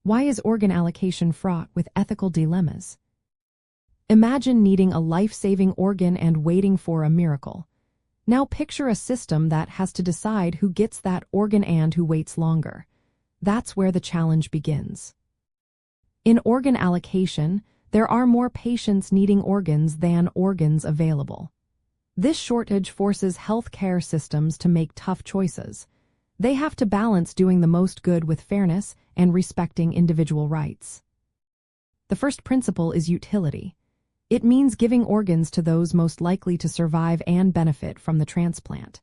Why is organ allocation fraught with ethical dilemmas? Imagine needing a life-saving organ and waiting for a miracle. Now picture a system that has to decide who gets that organ and who waits longer. That's where the challenge begins. In organ allocation, there are more patients needing organs than organs available. This shortage forces healthcare systems to make tough choices. They have to balance doing the most good with fairness and respecting individual rights. The first principle is utility. It means giving organs to those most likely to survive and benefit from the transplant.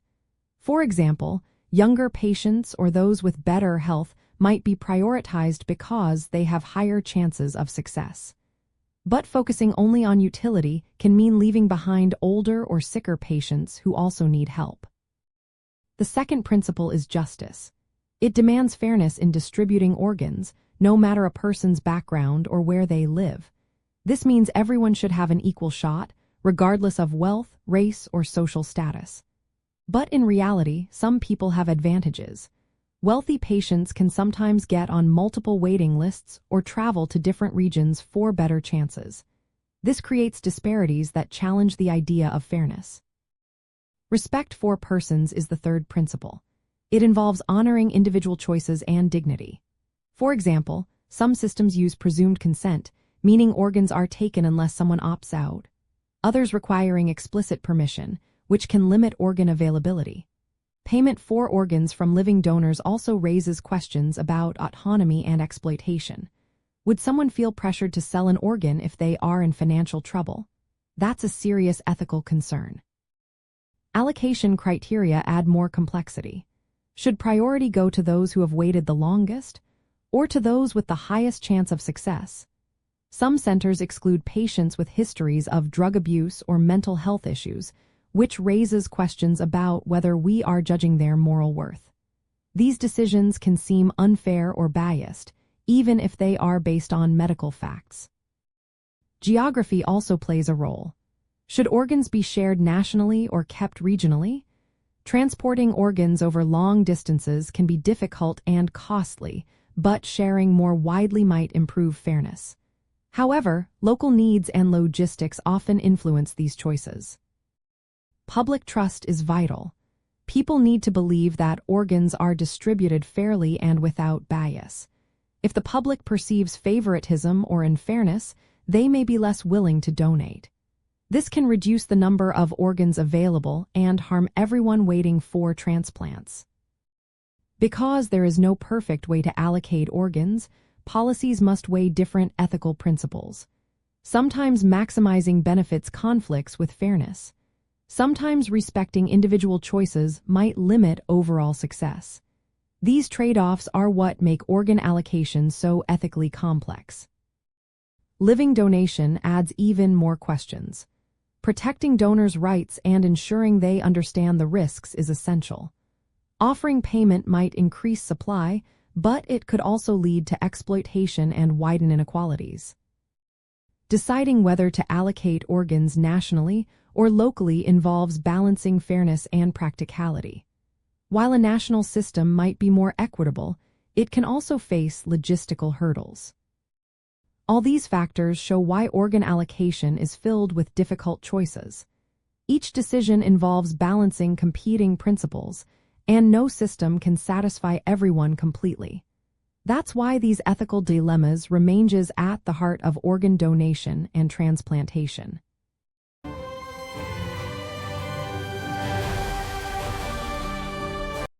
For example, younger patients or those with better health might be prioritized because they have higher chances of success. But focusing only on utility can mean leaving behind older or sicker patients who also need help. The second principle is justice. It demands fairness in distributing organs, no matter a person's background or where they live. This means everyone should have an equal shot, regardless of wealth, race, or social status. But in reality, some people have advantages. Wealthy patients can sometimes get on multiple waiting lists or travel to different regions for better chances. This creates disparities that challenge the idea of fairness. Respect for persons is the third principle. It involves honoring individual choices and dignity. For example, some systems use presumed consent, meaning organs are taken unless someone opts out. Others requiring explicit permission, which can limit organ availability. Payment for organs from living donors also raises questions about autonomy and exploitation. Would someone feel pressured to sell an organ if they are in financial trouble? That's a serious ethical concern. Allocation criteria add more complexity. Should priority go to those who have waited the longest, or to those with the highest chance of success? Some centers exclude patients with histories of drug abuse or mental health issues, which raises questions about whether we are judging their moral worth. These decisions can seem unfair or biased, even if they are based on medical facts. Geography also plays a role. Should organs be shared nationally or kept regionally? Transporting organs over long distances can be difficult and costly, but sharing more widely might improve fairness. However, local needs and logistics often influence these choices. Public trust is vital. People need to believe that organs are distributed fairly and without bias. If the public perceives favoritism or unfairness, they may be less willing to donate. This can reduce the number of organs available and harm everyone waiting for transplants. Because there is no perfect way to allocate organs, policies must weigh different ethical principles. Sometimes maximizing benefits conflicts with fairness. Sometimes respecting individual choices might limit overall success. These trade-offs are what make organ allocation so ethically complex. Living donation adds even more questions. Protecting donors' rights and ensuring they understand the risks is essential. Offering payment might increase supply, but it could also lead to exploitation and widen inequalities. Deciding whether to allocate organs nationally or locally involves balancing fairness and practicality. While a national system might be more equitable, it can also face logistical hurdles. All these factors show why organ allocation is filled with difficult choices. Each decision involves balancing competing principles, and no system can satisfy everyone completely. That's why these ethical dilemmas remain at the heart of organ donation and transplantation.